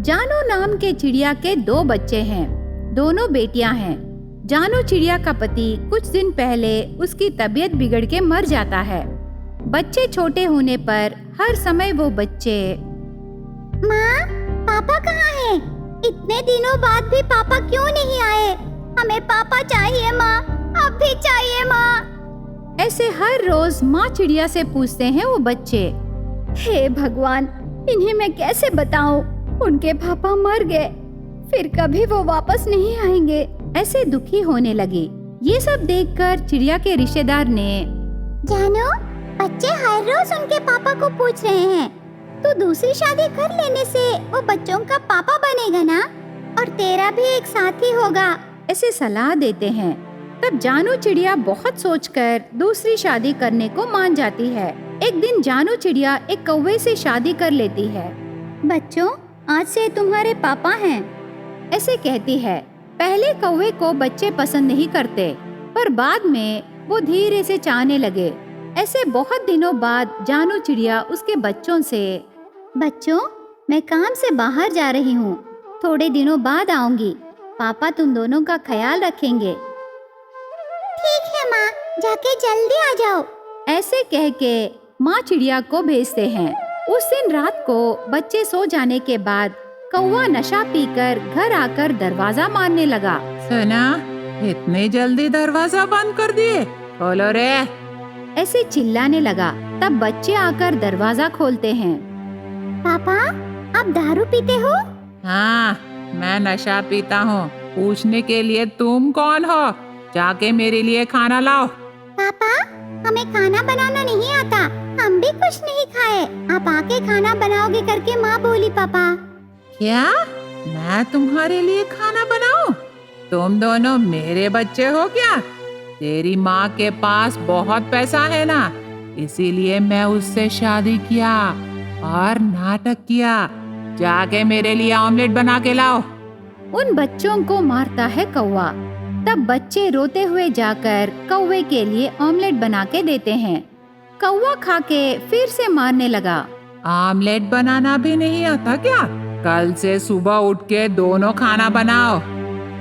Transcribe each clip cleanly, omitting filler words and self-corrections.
जानू नाम के चिड़िया के 2 बच्चे हैं। दोनों बेटियां हैं। जानू चिड़िया का पति कुछ दिन पहले उसकी तबीयत बिगड़ के मर जाता है। बच्चे छोटे होने पर हर समय वो बच्चे, माँ, पापा कहाँ हैं? इतने दिनों बाद भी पापा क्यों नहीं आए? हमें पापा चाहिए माँ, अब भी चाहिए माँ। ऐसे हर रोज माँ चिड़िया से पूछते हैं वो बच्चे। हे भगवान, इन्हें मैं कैसे बताऊं? उनके पापा मर गए, फिर कभी वो वापस नहीं आएंगे। ऐसे दुखी होने लगे। ये सब देखकर चिड़िया के रिश्तेदार ने, जानू, बच्चे हर रोज उनके पापा को पूछ रहे हैं। तो दूसरी शादी कर लेने से वो बच्चों का पापा बनेगा ना, और तेरा भी एक साथी होगा। ऐसे सलाह देते हैं। तब जानू चिड़िया बहुत सोचकर दूसरी शादी करने को मान जाती है। एक दिन जानू चिड़िया एक कौवे से शादी कर लेती है। बच्चों, आज से तुम्हारे पापा हैं, ऐसे कहती है। पहले कौवे को बच्चे पसंद नहीं करते, पर बाद में वो धीरे से चाहने लगे। ऐसे बहुत दिनों बाद जानू चिड़िया उसके बच्चों से, बच्चों, मैं काम से बाहर जा रही हूँ, थोड़े दिनों बाद आऊंगी। पापा तुम दोनों का ख्याल रखेंगे। ठीक है माँ, जाके जल्दी आ जाओ। ऐसे कह के माँ चिड़िया को भेजते हैं। उस दिन रात को बच्चे सो जाने के बाद कौवा नशा पीकर घर आकर दरवाजा मारने लगा। सुना, इतने जल्दी दरवाजा बंद कर दिए? खोलो रे। ऐसे चिल्लाने लगा। तब बच्चे आकर दरवाजा खोलते हैं। पापा, आप दारू पीते हो? हाँ, मैं नशा पीता हूँ। पूछने के लिए तुम कौन हो? जाके मेरे लिए खाना लाओ। पापा, हमें खाना बनाना नहीं आता, हम भी कुछ नहीं खाए। आप आके खाना बनाओगे करके माँ बोली। पापा, क्या मैं तुम्हारे लिए खाना बनाऊं? तुम दोनों मेरे बच्चे हो क्या? तेरी माँ के पास बहुत पैसा है ना, इसीलिए मैं उससे शादी किया और नाटक किया। जाके मेरे लिए ऑमलेट बना के लाओ। उन बच्चों को मारता है कौवा। तब बच्चे रोते हुए जाकर कौवे के लिए ऑमलेट बना के देते हैं। कौवा खा के फिर से मारने लगा। ऑमलेट बनाना भी नहीं आता क्या? कल से सुबह उठ के दोनों खाना बनाओ।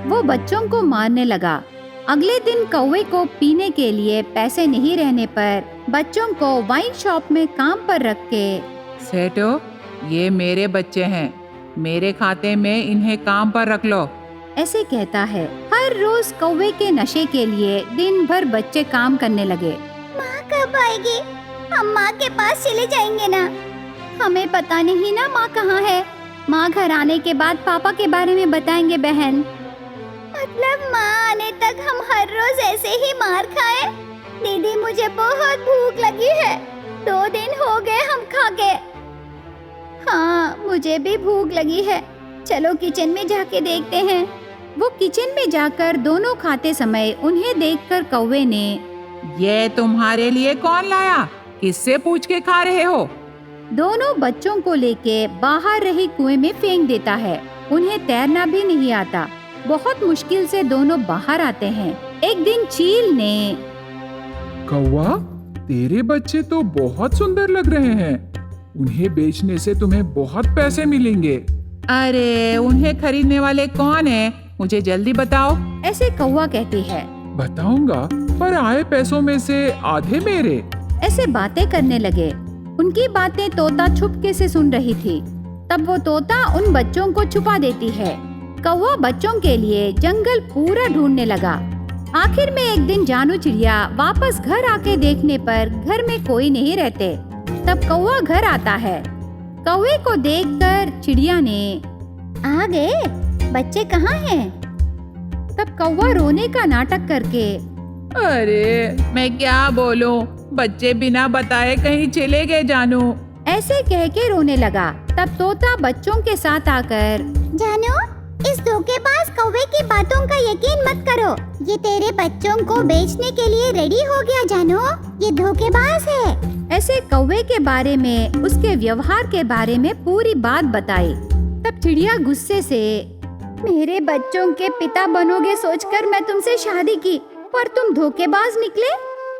वो बच्चों को मारने लगा। अगले दिन कौवे को पीने के लिए पैसे नहीं रहने पर बच्चों को वाइन शॉप में काम पर रख के, सेठो, ये मेरे बच्चे हैं, मेरे खाते में इन्हें काम पर रख लो। ऐसे कहता है। हर रोज कौवे के नशे के लिए दिन भर बच्चे काम करने लगे। माँ कब आएगी? हम माँ के पास चले जाएंगे ना। हमें पता नहीं ना माँ कहाँ है। माँ घर आने के बाद पापा के बारे में बताएंगे बहन। मतलब माँ आने तक हम हर रोज ऐसे ही मार खाए? दीदी, मुझे बहुत भूख लगी है, 2 दिन हो गए हम खा के। हाँ, मुझे भी भूख लगी है, चलो किचन में जाके देखते हैं। वो किचन में जाकर दोनों खाते समय उन्हें देखकर कौवे ने, ये तुम्हारे लिए कौन लाया? किससे पूछ के खा रहे हो? दोनों बच्चों को लेके बाहर रही कुएं में फेंक देता है। उन्हें तैरना भी नहीं आता। बहुत मुश्किल से दोनों बाहर आते हैं। एक दिन चील ने, कौवा, तेरे बच्चे तो बहुत सुंदर लग रहे हैं, उन्हें बेचने से तुम्हें बहुत पैसे मिलेंगे। अरे, उन्हें खरीदने वाले कौन है? मुझे जल्दी बताओ। ऐसे कौवा कहती है। बताऊंगा, पर आए पैसों में से आधे मेरे। ऐसे बातें करने लगे। उनकी बातें तोता छुपके से सुन रही थी। तब वो तोता उन बच्चों को छुपा देती है। कौवा बच्चों के लिए जंगल पूरा ढूंढने लगा। आखिर में एक दिन जानू चिड़िया वापस घर आके देखने पर घर में कोई नहीं रहते। तब कौवा घर आता है। कौवे को देखकर चिड़िया ने, आ गए, बच्चे कहाँ हैं? तब कौवा रोने का नाटक करके, अरे, मैं क्या बोलूं? बच्चे बिना बताए कहीं चले गए जानू। ऐसे कह के रोने लगा। तब तोता बच्चों के साथ आकर, जानू, इस धोखेबाज कौवे की बातों का यकीन मत करो। ये तेरे बच्चों को बेचने के लिए रेडी हो गया। जानू, ये धोखेबाज है। ऐसे कौवे के बारे में, उसके व्यवहार के बारे में पूरी बात बताई। तब चिड़िया गुस्से से, मेरे बच्चों के पिता बनोगे सोचकर मैं तुमसे शादी की, पर तुम धोखेबाज निकले।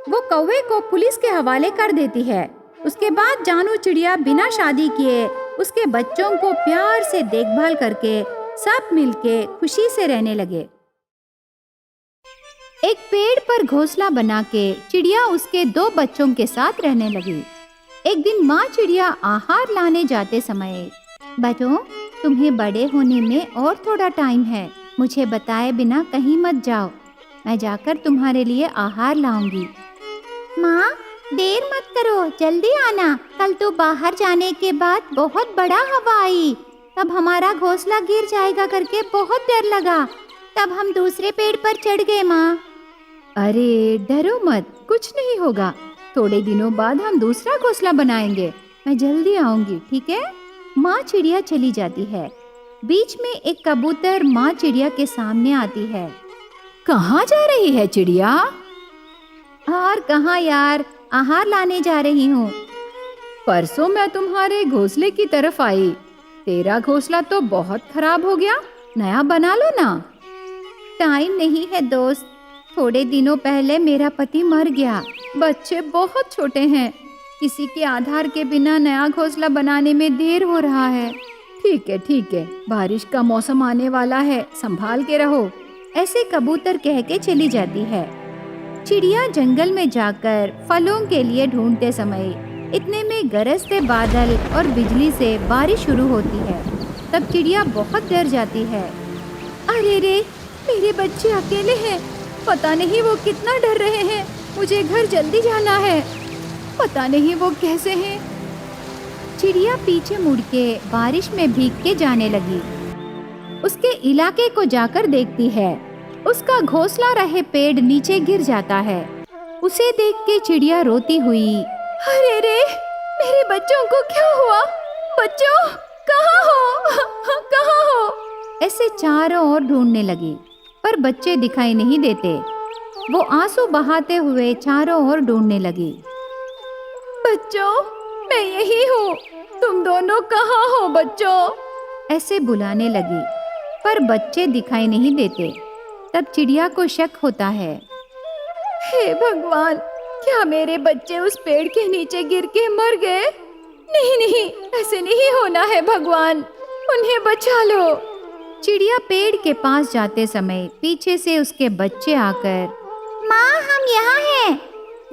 वो कौवे को पुलिस के हवाले कर देती है। उसके बाद जानू चिड़िया बिना शादी किए उसके बच्चों को प्यार से देखभाल करके सब मिलके खुशी से रहने लगे। एक पेड़ पर घोंसला बना के चिड़िया उसके 2 बच्चों के साथ रहने लगी। एक दिन माँ चिड़िया आहार लाने जाते समय, बच्चों, तुम्हें बड़े होने में और थोड़ा टाइम है, मुझे बताए बिना कहीं मत जाओ, मैं जाकर तुम्हारे लिए आहार लाऊंगी। माँ, देर मत करो, जल्दी आना। कल तो बाहर जाने के बाद बहुत बड़ा हवा आई, तब हमारा घोंसला गिर जाएगा करके बहुत डर लगा, तब हम दूसरे पेड़ पर चढ़ गए। माँ, अरे डरो मत, कुछ नहीं होगा, थोड़े दिनों बाद हम दूसरा घोंसला बनाएंगे, मैं जल्दी आऊंगी, ठीक है। माँ चिड़िया चली जाती है। बीच में एक कबूतर माँ चिड़िया के सामने आती है। कहाँ जा रही है चिड़िया? और कहाँ यार, आहार लाने जा रही हूँ। परसों मैं तुम्हारे घोंसले की तरफ आई, तेरा घोंसला तो बहुत खराब हो गया, नया बना लो ना। टाइम नहीं है दोस्त, थोड़े दिनों पहले मेरा पति मर गया, बच्चे बहुत छोटे हैं, किसी के आधार के बिना नया घोंसला बनाने में देर हो रहा है। ठीक है, बारिश का मौसम आने वाला है, संभाल के रहो, ऐसे कबूतर कह के चली जाती है। चिड़िया जंगल में जाकर फलों के लिए ढूंढते समय इतने में गरजते बादल और बिजली से बारिश शुरू होती है। तब चिड़िया बहुत डर जाती है। अरे रे, मेरे बच्चे अकेले हैं, पता नहीं वो कितना डर रहे हैं, मुझे घर जल्दी जाना है, पता नहीं वो कैसे हैं। चिड़िया पीछे मुड़ के बारिश में भीग के जाने लगी। उसके इलाके को जाकर देखती है, उसका घोंसला रहे पेड़ नीचे गिर जाता है। उसे देख के चिड़िया रोती हुई, अरे रे, मेरे बच्चों को क्या हुआ? बच्चों, कहाँ हो? कहाँ हो? ऐसे चारों ओर ढूंढने लगी, पर बच्चे दिखाई नहीं देते। वो आंसू बहाते हुए चारों ओर ढूंढने लगी। बच्चों, मैं यही हूँ, तुम दोनों कहाँ हो बच्चों? ऐसे बुलाने लगी, पर बच्चे दिखाई नहीं देते। तब चिड़िया को शक होता है, हे भगवान, क्या मेरे बच्चे उस पेड़ के नीचे गिर के मर गए? नहीं, ऐसे नहीं होना है भगवान, उन्हें बचा लो। चिड़िया पेड़ के पास जाते समय पीछे से उसके बच्चे आकर, माँ, हम यहाँ हैं,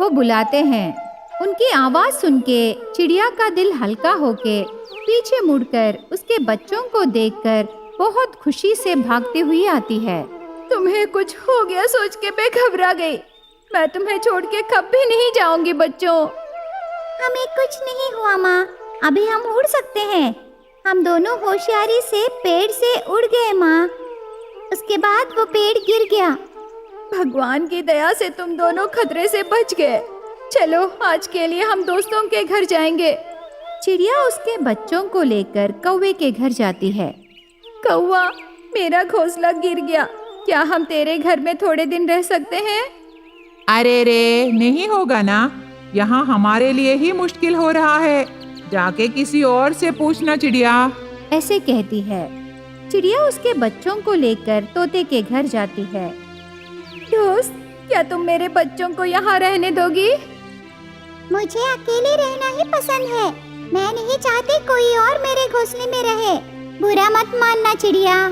वो बुलाते हैं। उनकी आवाज सुन के चिड़िया का दिल हल्का होके पीछे मुड़कर उसके बच्चों को देखकर बहुत खुशी से भागती हुई आती है। तुम्हें कुछ हो गया सोच के मैं घबरा गई, मैं तुम्हें छोड़ के कभी नहीं जाऊंगी बच्चों। हमें कुछ नहीं हुआ माँ, अभी हम उड़ सकते हैं। हम दोनों होशियारी से पेड़ से उड़ गए माँ, उसके बाद वो पेड़ गिर गया। भगवान की दया से तुम दोनों खतरे से बच गए। चलो, आज के लिए हम दोस्तों के घर जाएंगे। चिड़िया उसके बच्चों को लेकर कौवे के घर जाती है। कौवा, मेरा घोंसला गिर गया, क्या हम तेरे घर में थोड़े दिन रह सकते हैं? अरे रे, नहीं होगा ना, यहाँ हमारे लिए ही मुश्किल हो रहा है, जाके किसी और से पूछना चिड़िया। ऐसे कहती है। चिड़िया उसके बच्चों को लेकर तोते के घर जाती है। दोस्त, क्या तुम मेरे बच्चों को यहाँ रहने दोगी? मुझे अकेले रहना ही पसंद है, मैं नहीं चाहती कोई और मेरे घोंसले में रहे, बुरा मत मानना चिड़िया।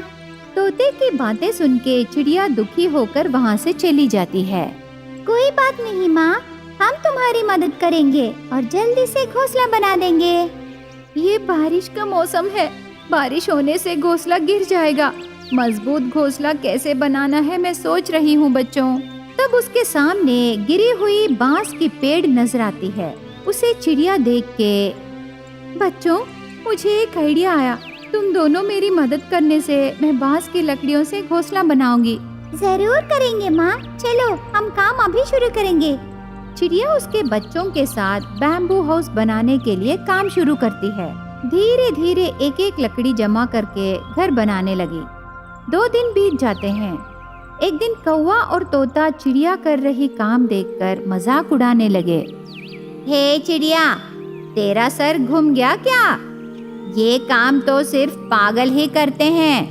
तोते की बातें सुन के चिड़िया दुखी होकर वहाँ से चली जाती है। कोई बात नहीं माँ, हम तुम्हारी मदद करेंगे और जल्दी से घोंसला बना देंगे। ये बारिश का मौसम है, बारिश होने से घोंसला गिर जाएगा, मजबूत घोंसला कैसे बनाना है मैं सोच रही हूँ बच्चों। तब उसके सामने गिरी हुई बांस की पेड़ नजर आती है। उसे चिड़िया देख के, बच्चों, मुझे एक आइडिया आया, तुम दोनों मेरी मदद करने से मैं बांस की लकड़ियों से घोंसला बनाऊंगी। जरूर करेंगे माँ, चलो हम काम अभी शुरू करेंगे। चिड़िया उसके बच्चों के साथ बैम्बू हाउस बनाने के लिए काम शुरू करती है। धीरे धीरे एक एक लकड़ी जमा करके घर बनाने लगी। 2 दिन बीत जाते हैं। एक दिन कौवा और तोता चिड़िया कर रही काम देखकर मजाक उड़ाने लगे। हे चिड़िया, तेरा सर घूम गया क्या? ये काम तो सिर्फ पागल ही करते हैं,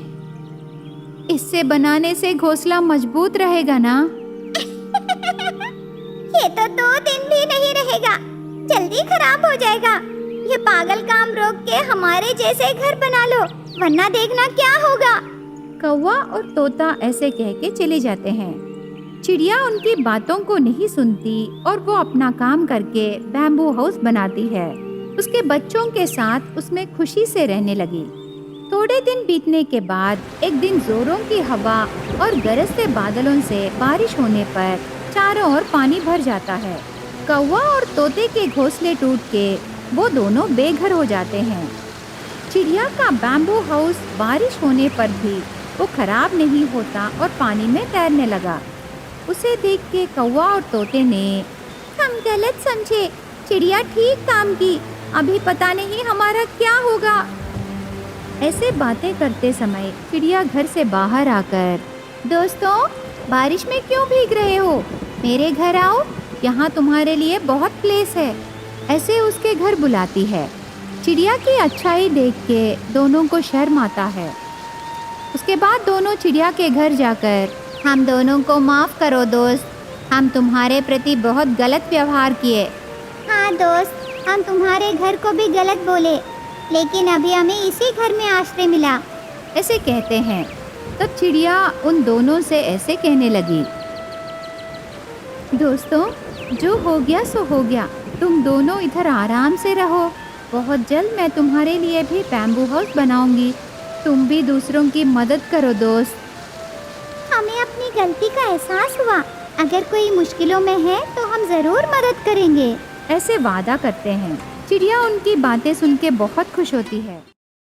इससे बनाने से घोंसला मजबूत रहेगा ना? ये तो 2 दिन भी नहीं रहेगा, जल्दी खराब हो जाएगा। ये पागल काम रोक के हमारे जैसे घर बना लो, वरना देखना क्या होगा। कौवा और तोता ऐसे कह के चले जाते हैं। चिड़िया उनकी बातों को नहीं सुनती और वो अपना काम करके बैम्बू हाउस बनाती है। उसके बच्चों के साथ उसमें खुशी से रहने लगी। थोड़े दिन बीतने के बाद एक दिन जोरों की हवा और गरजते बादलों से बारिश होने पर चारों ओर पानी भर जाता है। कौवा और तोते के घोंसले टूट के वो दोनों बेघर हो जाते हैं। चिड़िया का बैम्बू हाउस बारिश होने पर भी वो खराब नहीं होता और पानी में तैरने लगा। उसे देख के कौवा और तोते ने, हम गलत समझे, चिड़िया ठीक काम की, अभी पता नहीं हमारा क्या होगा। ऐसे बातें करते समय चिड़िया घर से बाहर आकर, दोस्तों, बारिश में क्यों भीग रहे हो? मेरे घर आओ, यहाँ तुम्हारे लिए बहुत प्लेस है। ऐसे उसके घर बुलाती है। चिड़िया की अच्छाई देख के दोनों को शर्म आता है। उसके बाद दोनों चिड़िया के घर जाकर, हम दोनों को माफ करो दोस्त, हम तुम्हारे प्रति बहुत गलत व्यवहार किए। हाँ दोस्त, हम तुम्हारे घर को भी गलत बोले, लेकिन अभी हमें इसी घर में आश्रय मिला। ऐसे कहते हैं। तब चिड़िया उन दोनों से ऐसे कहने लगी, दोस्तों, जो हो गया सो हो गया, तुम दोनों इधर आराम से रहो। बहुत जल्द मैं तुम्हारे लिए भी बैम्बू हाउस बनाऊंगी। तुम भी दूसरों की मदद करो दोस्त। हमें अपनी गलती का एहसास हुआ, अगर कोई मुश्किलों में है तो हम जरूर मदद करेंगे। ऐसे वादा करते हैं। चिड़िया उनकी बातें सुन के बहुत खुश होती है।